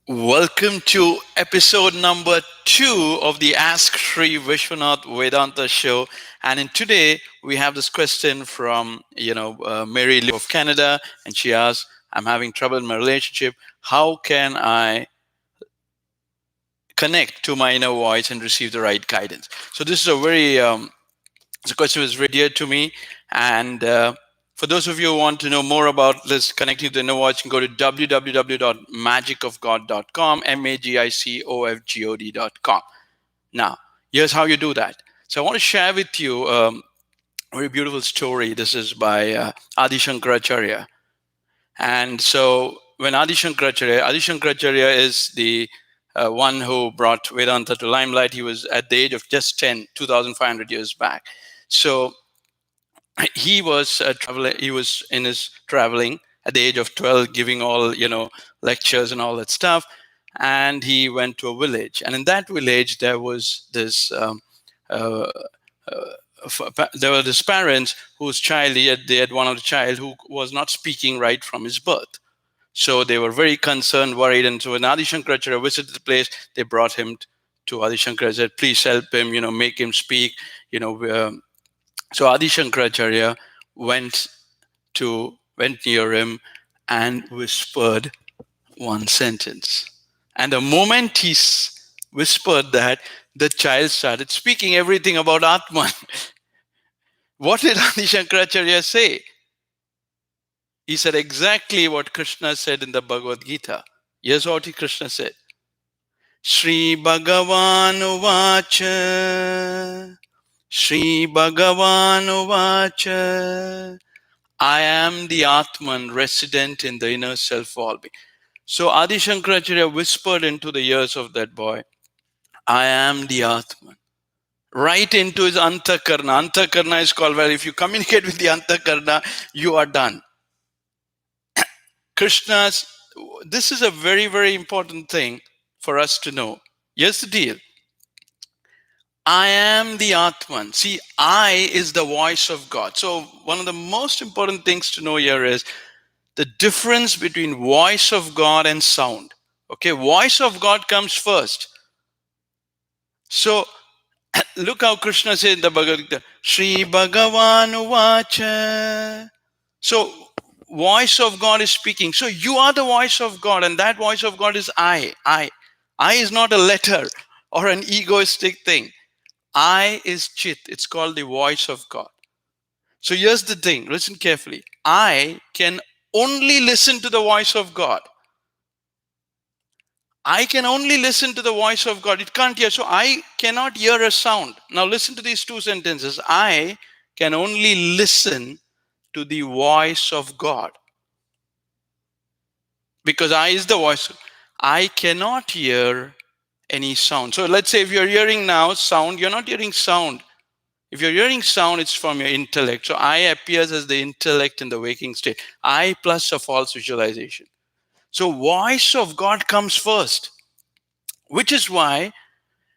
Welcome to episode number 2 of the Ask Sri Vishwanath Vedanta show. And in today, we have this question from, Mary Lou of Canada. And she asks, I'm having trouble in my relationship. How can I connect to my inner voice and receive the right guidance? So this is a very the question was very dear to me. And for those of you who want to know more about this connecting to the inner voice, you can go to www.magicofgod.com, magicofgod.com. Now, here's how you do that. So I want to share with you a very beautiful story. This is by Adi Shankaracharya. And so when Adi Shankaracharya is the one who brought Vedanta to limelight. He was at the age of just 10, 2,500 years back. So he was he was in his traveling at the age of 12, giving all lectures and all that stuff. And he went to a village, and in that village there was this uh, there were these parents whose child they had one of the child who was not speaking right from his birth. So they were very concerned, worried. And so when Adi Shankaracharya visited the place, they brought him to Adi Shankaracharya, said, please help him, make him speak. So Adi Shankaracharya went near him and whispered one sentence. And the moment he whispered that, the child started speaking everything about Atman. What did Adi Shankaracharya say? He said exactly what Krishna said in the Bhagavad Gita. Here's what Krishna said. Shri Bhagavan Uvacha. Shri Bhagavan Uvacha. I am the Atman resident in the inner self all being. So Adi Shankaracharya whispered into the ears of that boy, I am the Atman. Right into his Antakarna. Antakarna is called, well, if you communicate with the Antakarna, you are done. Krishna's, this is a very, very important thing for us to know. Here's the deal. I am the Atman. See, I is the voice of God. So one of the most important things to know here is the difference between voice of God and sound. Okay, voice of God comes first. So look how Krishna said in the Bhagavad Gita, Shri Bhagavan Uvacha. So voice of God is speaking. So you are the voice of God, and that voice of God is I. I is not a letter or an egoistic thing. I is Chit. It's called the voice of God. So here's the thing. Listen carefully. I can only listen to the voice of God. I can only listen to the voice of God. It can't hear. So I cannot hear a sound. Now listen to these two sentences. I can only listen to the voice of God. Because I is the voice. I cannot hear any sound. So let's say if you're hearing now sound, you're not hearing sound. If you're hearing sound, it's from your intellect. So I appears as the intellect in the waking state. I plus a false visualization. So voice of God comes first, which is why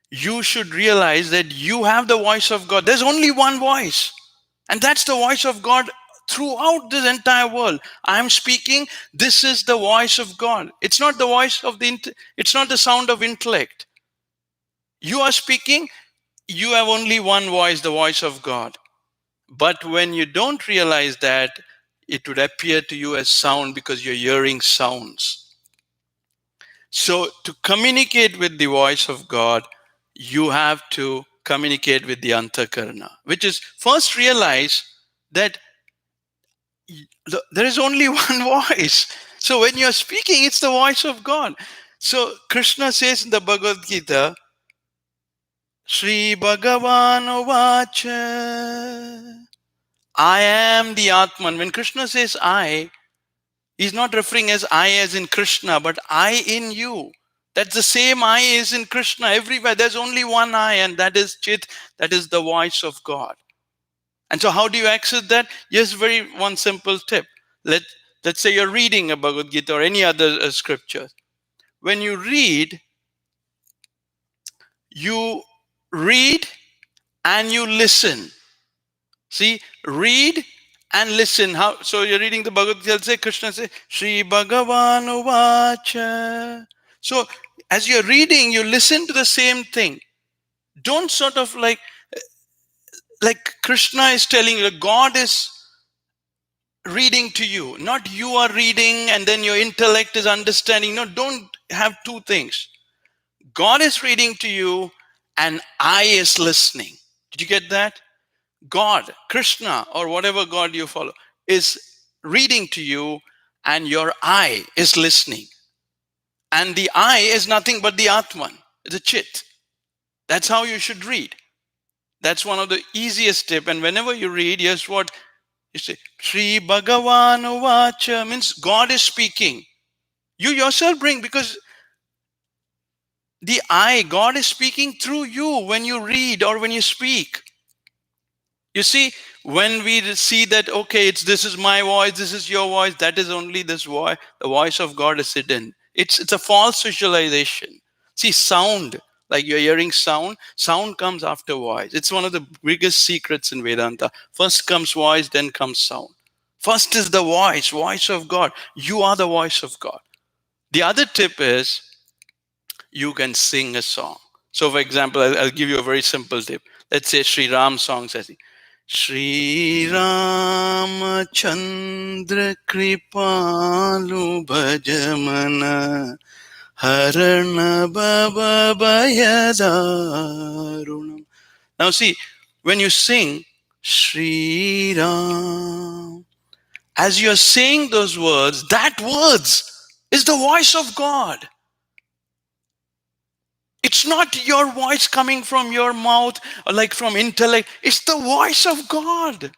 you should realize that you have the voice of God. There's only one voice, and that's the voice of God throughout this entire world. I'm speaking, this is the voice of God. It's not the voice of it's not the sound of intellect. You are speaking, you have only one voice, the voice of God. But when you don't realize that, it would appear to you as sound because you're hearing sounds. So to communicate with the voice of God, you have to communicate with the Antakarna, which is first realize that there is only one voice. So when you're speaking, it's the voice of God. So Krishna says in the Bhagavad Gita, Shri Bhagavan Uvacha. I am the Atman. When Krishna says I, he's not referring as I as in Krishna, but I in you. That's the same I is in Krishna everywhere. There's only one I, and that is Chit. That is the voice of God. And so how do you access that? Yes, very one simple tip. Let's say you're reading a Bhagavad Gita or any other scripture. When you read and you listen. See, read and listen. How? So you're reading the Bhagavad Gita. Say Krishna say, Shri Bhagavan Uvacha. So as you're reading, you listen to the same thing. Don't sort of like Krishna is telling you, God is reading to you, not you are reading and then your intellect is understanding. No, don't have two things. God is reading to you and I is listening. Did you get that? God, Krishna, or whatever God you follow, is reading to you and your I is listening. And the I is nothing but the Atman, the Chit. That's how you should read. That's one of the easiest tip. And whenever you read, here's what you say. Sri Bhagavan Vacha means God is speaking. You yourself bring, because the I, God is speaking through you when you read or when you speak. You see, when we see that, okay, this is my voice, this is your voice, that is only this voice, the voice of God is hidden. It's a false visualization. See, sound, like you're hearing sound comes after voice. It's one of the biggest secrets in Vedanta. First comes voice, then comes sound. First is the voice of God. You are the voice of God. The other tip is you can sing a song. So, for example, I'll give you a very simple tip. Let's say Sri Ram song says, Shri Ram Chandra Kripalu Bhajamana Harana Baba Bayadarunam. Now see, when you sing Shri Ram, as you're saying those words, that words is the voice of God. It's not your voice coming from your mouth or like from intellect. It's the voice of God.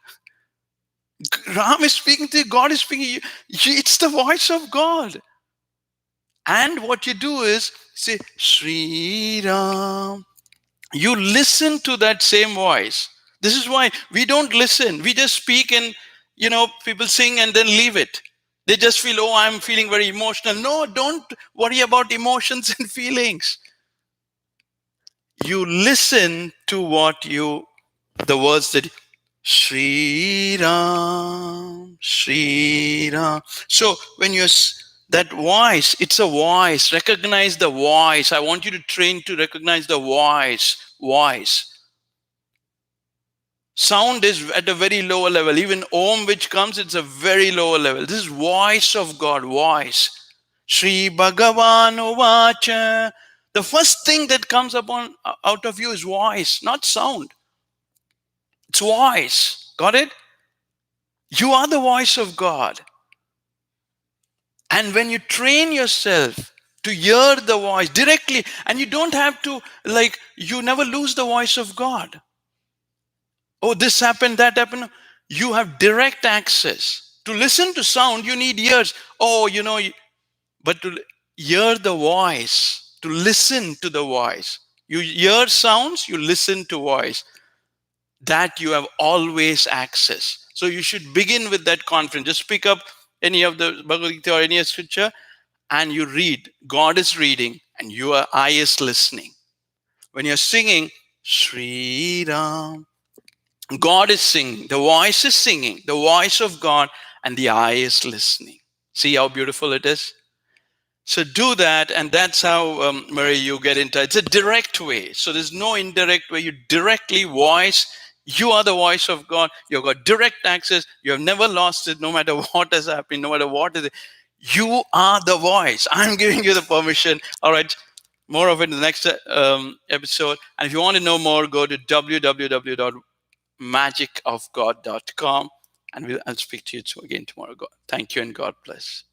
Ram is speaking to you, God is speaking to you. It's the voice of God. And what you do is say, Sri Ram. You listen to that same voice. This is why we don't listen. We just speak and, people sing and then leave it. They just feel, oh, I'm feeling very emotional. No, don't worry about emotions and feelings. You listen to the words that Sri Ram, Sri Ram. So when that voice, it's a voice. Recognize the voice. I want you to train to recognize the voice. Sound is at a very lower level. Even Om, which comes, it's a very lower level. This is voice of God, voice. Sri Bhagavan Vacha. The first thing that comes out of you is voice, not sound. It's voice. Got it? You are the voice of God. And when you train yourself to hear the voice directly, and you don't have to, you never lose the voice of God. Oh, this happened, that happened. You have direct access. To listen to sound, you need ears. Oh, but to hear the voice, to listen to the voice. You hear sounds, you listen to voice. That you have always access. So you should begin with that confidence. Just pick up any of the Bhagavad Gita or any scripture and you read. God is reading and your eye is listening. When you're singing, Sri Ram, God is singing. The voice is singing. The voice of God and the eye is listening. See how beautiful it is? So do that, and that's how, Mary, you get into it. It's a direct way. So there's no indirect way. You directly voice. You are the voice of God. You've got direct access. You have never lost it, no matter what has happened, no matter what is it. You are the voice. I'm giving you the permission. All right. More of it in the next episode. And if you want to know more, go to www.magicofgod.com. And I'll speak to you again tomorrow. Thank you and God bless.